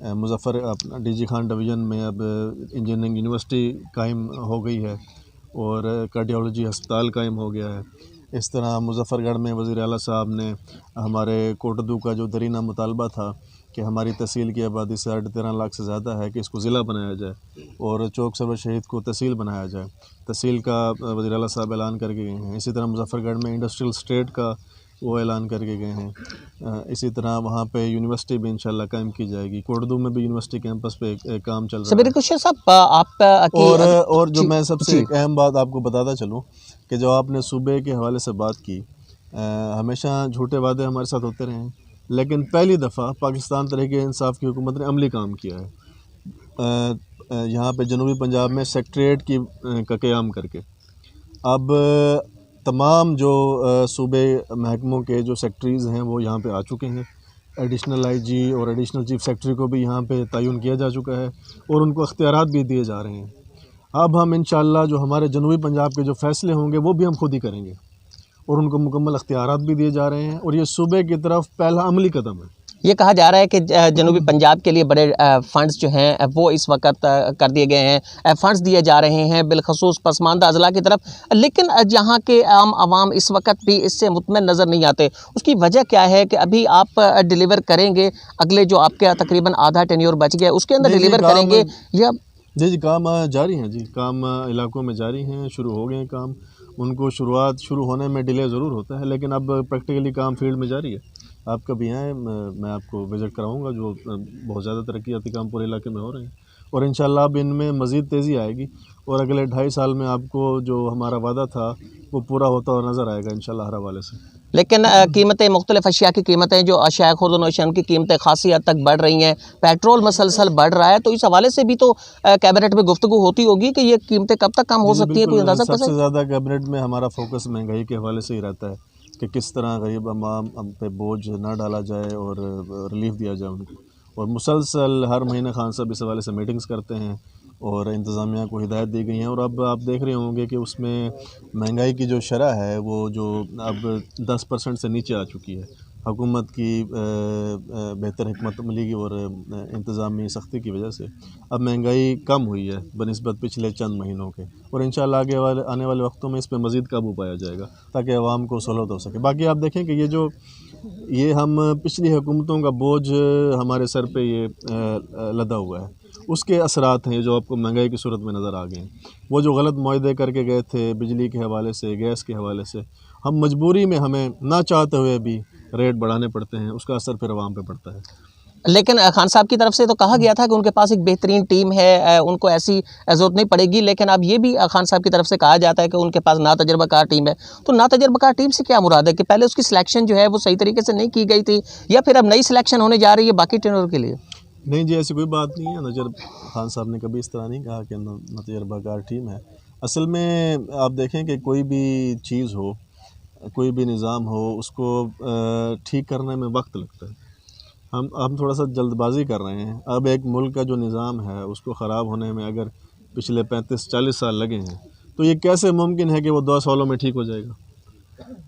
مظفر اپنا D G Khan division میں اب انجینئرنگ یونیورسٹی قائم ہو گئی ہے اور کارڈیالوجی ہسپتال قائم ہو گیا ہے. اس طرح مظفر گڑھ میں وزیر اعلیٰ صاحب نے ہمارے کوٹدو کا جو درینہ مطالبہ تھا کہ ہماری تحصیل کی آبادی 13.5 لاکھ سے زیادہ ہے کہ اس کو ضلع بنایا جائے اور چوک سرور شہید کو تحصیل بنایا جائے, تحصیل کا وزیر اعلیٰ صاحب اعلان کر کے گئے ہیں. اسی طرح مظفر گڑھ میں انڈسٹریل اسٹیٹ کا وہ اعلان کر کے گئے ہیں. اسی طرح وہاں پہ یونیورسٹی بھی انشاءاللہ قائم کی جائے گی. کوٹدو میں بھی یونیورسٹی کیمپس پہ کام چل رہا شبیر کشور صاحب آپ اور جو میں سب سے ایک اہم بات آپ کو بتاتا چلوں کہ جو آپ نے صوبے کے حوالے سے بات کی, ہمیشہ جھوٹے وعدے ہمارے ساتھ ہوتے رہے ہیں, لیکن پہلی دفعہ پاکستان تحریک انصاف کی حکومت نے عملی کام کیا ہے. یہاں پہ جنوبی پنجاب میں سیکٹریٹ کا قیام کر کے اب تمام جو صوبے محکموں کے جو سیکٹریز ہیں وہ یہاں پہ آ چکے ہیں. ایڈیشنل آئی جی اور ایڈیشنل چیف سیکٹری کو بھی یہاں پہ تعین کیا جا چکا ہے اور ان کو اختیارات بھی دیے جا رہے ہیں. اب ہم انشاءاللہ جو ہمارے جنوبی پنجاب کے جو فیصلے ہوں گے وہ بھی ہم خود ہی کریں گے اور ان کو مکمل اختیارات بھی دیے جا رہے ہیں, اور یہ صوبے کی طرف پہلا عملی قدم ہے. یہ کہا جا رہا ہے کہ جنوبی پنجاب کے لیے بڑے فنڈز جو ہیں وہ اس وقت کر دیے گئے ہیں, فنڈز دیے جا رہے ہیں بالخصوص پسماندہ اضلاع کی طرف, لیکن جہاں کے عام عوام اس وقت بھی اس سے مطمئن نظر نہیں آتے. اس کی وجہ کیا ہے کہ ابھی آپ ڈیلیور کریں گے, اگلے جو آپ کے تقریباً آدھا ٹینیور بچ گیا اس کے اندر ڈیلیور کریں گے یا جی کام جاری ہیں, جی کام علاقوں میں جاری ہیں, شروع ہو گئے ہیں کام. ان کو شروع ہونے میں ڈیلے ضرور ہوتا ہے, لیکن اب پریکٹیکلی کام فیلڈ میں جاری ہے. آپ کبھی آئیں, میں آپ کو وزٹ کراؤں گا. جو بہت زیادہ ترقیاتی کام پورے علاقے میں ہو رہے ہیں, اور انشاءاللہ اب ان میں مزید تیزی آئے گی, اور اگلے 2.5 سال میں آپ کو جو ہمارا وعدہ تھا وہ پورا ہوتا ہوا نظر آئے گا انشاءاللہ ہر حوالے سے. لیکن قیمتیں, مختلف اشیاء کی قیمتیں, جو اشیاء خرد و نوشن کی قیمتیں خاصی حد تک بڑھ رہی ہیں, پیٹرول مسلسل بڑھ رہا ہے, تو اس حوالے سے بھی تو کیبنٹ میں گفتگو ہوتی ہوگی کہ یہ قیمتیں کب تک کم ہو سکتی ہیں, کوئی اندازہ کر سب سے زیادہ کیبنٹ میں ہمارا فوکس مہنگائی کے حوالے سے ہی رہتا ہے کہ کس طرح غریب عوام پہ بوجھ نہ ڈالا جائے اور ریلیف دیا جائے ان کو. اور مسلسل ہر مہینے خان صاحب اس حوالے سے میٹنگز کرتے ہیں اور انتظامیہ کو ہدایت دی گئی ہیں. اور اب آپ دیکھ رہے ہوں گے کہ اس میں مہنگائی کی جو شرح ہے وہ جو اب 10% سے نیچے آ چکی ہے. حکومت کی بہتر حکمت عملی اور انتظامی سختی کی وجہ سے اب مہنگائی کم ہوئی ہے بنسبت پچھلے چند مہینوں کے, اور انشاءاللہ آنے والے وقتوں میں اس پہ مزید قابو پایا جائے گا تاکہ عوام کو سہولت ہو سکے. باقی آپ دیکھیں کہ یہ ہم پچھلی حکومتوں کا بوجھ ہمارے سر پہ یہ لدا ہوا ہے, اس کے اثرات ہیں جو آپ کو مہنگائی کی صورت میں نظر آ گئے ہیں. وہ جو غلط معاہدے کر کے گئے تھے بجلی کے حوالے سے, گیس کے حوالے سے, ہم مجبوری میں ہمیں نہ چاہتے ہوئے بھی ریٹ بڑھانے پڑتے ہیں, اس کا اثر پھر عوام پہ پڑتا ہے. لیکن خان صاحب کی طرف سے تو کہا گیا تھا کہ ان کے پاس ایک بہترین ٹیم ہے, ان کو ایسی ضرورت نہیں پڑے گی, لیکن اب یہ بھی خان صاحب کی طرف سے کہا جاتا ہے کہ ان کے پاس ناتجربہ کار ٹیم ہے. تو ناتجربہ کار ٹیم سے کیا مراد ہے کہ پہلے اس کی سلیکشن جو ہے وہ صحیح طریقے سے نہیں کی گئی تھی, یا پھر اب نئی سلیکشن ہونے جا رہی ہے باقی ٹینور کے لیے؟ نہیں جی, ایسی کوئی بات نہیں ہے. خان صاحب نے کبھی اس طرح نہیں کہا کہ ناتجربہ کار ٹیم ہے. اصل میں آپ دیکھیں کہ کوئی بھی چیز ہو, کوئی بھی نظام ہو, اس کو ٹھیک کرنے میں وقت لگتا ہے. ہم تھوڑا سا جلد بازی کر رہے ہیں. اب ایک ملک کا جو نظام ہے اس کو خراب ہونے میں اگر پچھلے 35-40 سال لگے ہیں تو یہ کیسے ممکن ہے کہ وہ 2 سالوں میں ٹھیک ہو جائے گا.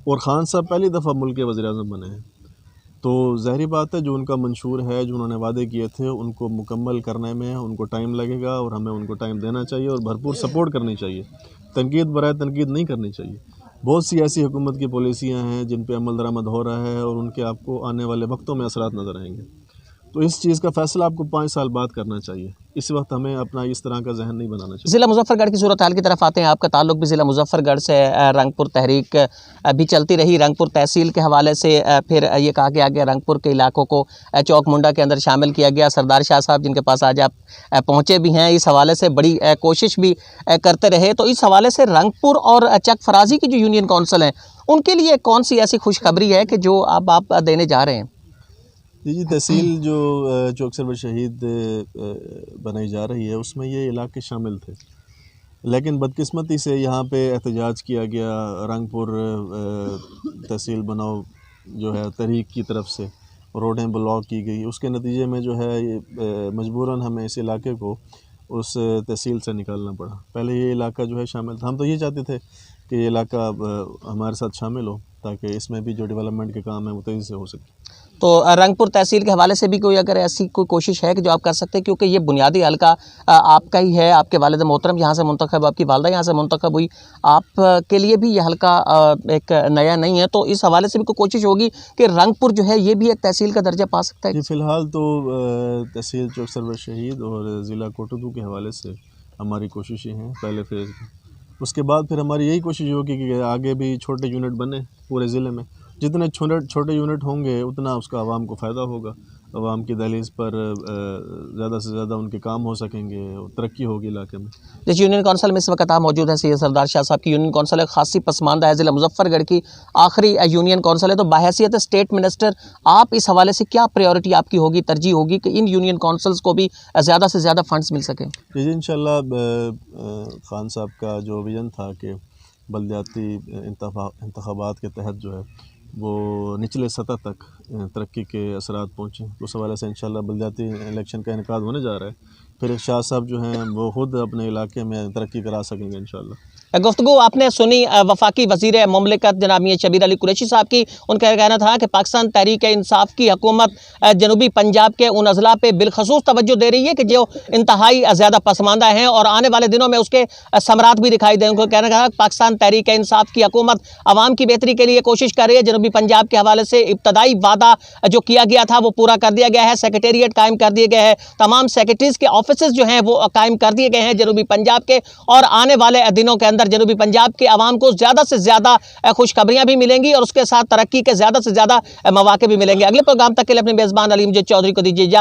اور خان صاحب پہلی دفعہ ملک کے وزیر اعظم بنے ہیں, تو ظاہری بات ہے جو ان کا منشور ہے, جو انہوں نے وعدے کیے تھے, ان کو مکمل کرنے میں ان کو ٹائم لگے گا, اور ہمیں ان کو ٹائم دینا چاہیے اور بھرپور سپورٹ کرنی چاہیے. تنقید برائے تنقید نہیں کرنی چاہیے. بہت سی ایسی حکومت کی پالیسیاں ہیں جن پہ عمل درآمد ہو رہا ہے, اور ان کے آپ کو آنے والے وقتوں میں اثرات نظر آئیں گے. تو اس چیز کا فیصلہ آپ کو 5 سال بعد کرنا چاہیے. اس وقت ہمیں اپنا اس طرح کا ذہن نہیں بنانا چاہیے. ضلع مظفر گڑھ کی صورتحال کی طرف آتے ہیں. آپ کا تعلق بھی ضلع مظفر گڑھ سے, رنگ پور تحریک بھی چلتی رہی. رنگ پور تحصیل کے حوالے سے پھر یہ کہا گیا کہ رنگ پور کے علاقوں کو چوک منڈا کے اندر شامل کیا گیا. سردار شاہ صاحب جن کے پاس آج آپ پہنچے بھی ہیں, اس حوالے سے بڑی کوشش بھی کرتے رہے. تو اس حوالے سے رنگ پور اور چک فرازی کی جو یونین کونسل ہیں ان کے لیے کون سی ایسی خوشخبری ہے کہ جو اب آپ دینے جا رہے ہیں؟ جی تحصیل جو چوک سرور شہید بنائی جا رہی ہے اس میں یہ علاقے شامل تھے, لیکن بدقسمتی سے یہاں پہ احتجاج کیا گیا. رنگ پور تحصیل بناؤ جو ہے تحریک کی طرف سے روڈیں بلاک کی گئی. اس کے نتیجے میں جو ہے مجبوراً ہمیں اس علاقے کو اس تحصیل سے نکالنا پڑا. پہلے یہ علاقہ جو ہے شامل تھا. ہم تو یہ چاہتے تھے کہ یہ علاقہ ہمارے ساتھ شامل ہو تاکہ اس میں بھی جو ڈیولپمنٹ کے کام ہیں وہ تیزی سے ہو سکے. تو رنگپور تحصیل کے حوالے سے بھی کوئی اگر ایسی کوئی کوشش ہے کہ جو آپ کر سکتے ہیں، کیونکہ یہ بنیادی حلقہ آپ کا ہی ہے، آپ کے والد محترم یہاں سے منتخب، آپ کی والدہ یہاں سے منتخب ہوئی، آپ کے لیے بھی یہ حلقہ ایک نیا نہیں ہے، تو اس حوالے سے بھی کوئی کوشش ہوگی کہ رنگپور جو ہے یہ بھی ایک تحصیل کا درجہ پا سکتا ہے؟ جی فی الحال تو تحصیل چوک سرور شہید اور ضلع کوٹودو کے حوالے سے ہماری کوششیں ہیں پہلے فیز میں، اس کے بعد پھر ہماری یہی کوشش ہوگی کہ آگے بھی چھوٹے یونٹ بنے پورے ضلع میں، جتنے چھوٹے یونٹ ہوں گے اتنا اس کا عوام کو فائدہ ہوگا، عوام کی دہلیز پر زیادہ سے زیادہ ان کے کام ہو سکیں گے، ترقی ہوگی علاقے میں۔ جس یونین کونسل میں اس وقت آپ موجود ہیں، سید سردار شاہ صاحب کی یونین کونسل ہے، خاصی پسماندہ ہے، ضلع مظفر گڑھ کی آخری یونین کونسل ہے، تو بحیثیت اسٹیٹ منسٹر آپ اس حوالے سے کیا پریورٹی آپ کی ہوگی، ترجیح ہوگی کہ ان یونین کونسلز کو بھی زیادہ سے زیادہ فنڈز مل سکیں؟ جی انشاءاللہ خان صاحب کا جو ویژن تھا کہ بلدیاتی انتخابات کے تحت جو ہے وہ نچلے سطح تک ترقی کے اثرات پہنچیں، اس حوالے سے انشاءاللہ بلدیاتی الیکشن کا انعقاد ہونے جا رہا ہے، پھر شاہ صاحب جو ہیں وہ خود اپنے علاقے میں ترقی کرا سکیں گے انشاءاللہ۔ گفتگو آپ نے سنی وفاقی وزیر مملکت جناب میاں شبیر علی قریشی صاحب کی، ان کا کہنا تھا کہ پاکستان تحریک انصاف کی حکومت جنوبی پنجاب کے ان اضلاع پہ بالخصوص توجہ دے رہی ہے کہ جو انتہائی زیادہ پسماندہ ہیں، اور آنے والے دنوں میں اس کے ثمرات بھی دکھائی دیں۔ ان کو کہنا تھا کہ پاکستان تحریک انصاف کی حکومت عوام کی بہتری کے لیے کوشش کر رہی ہے، جنوبی پنجاب کے حوالے سے ابتدائی وعدہ جو کیا گیا تھا وہ پورا کر دیا گیا ہے، سیکریٹریٹ قائم کر دیے گئے ہیں، تمام سیکریٹریز کے آفیسز جو ہیں وہ قائم کر دیے گئے ہیں جنوبی پنجاب کے، اور آنے والے دنوں کے اندر جنوبی پنجاب کے عوام کو زیادہ سے زیادہ خوشخبریاں بھی ملیں گی، اور اس کے ساتھ ترقی کے زیادہ سے زیادہ مواقع بھی ملیں گے۔ اگلے پروگرام تک کے لیے اپنے میزبان علیم جے چودھری کو دیجیے اجازت۔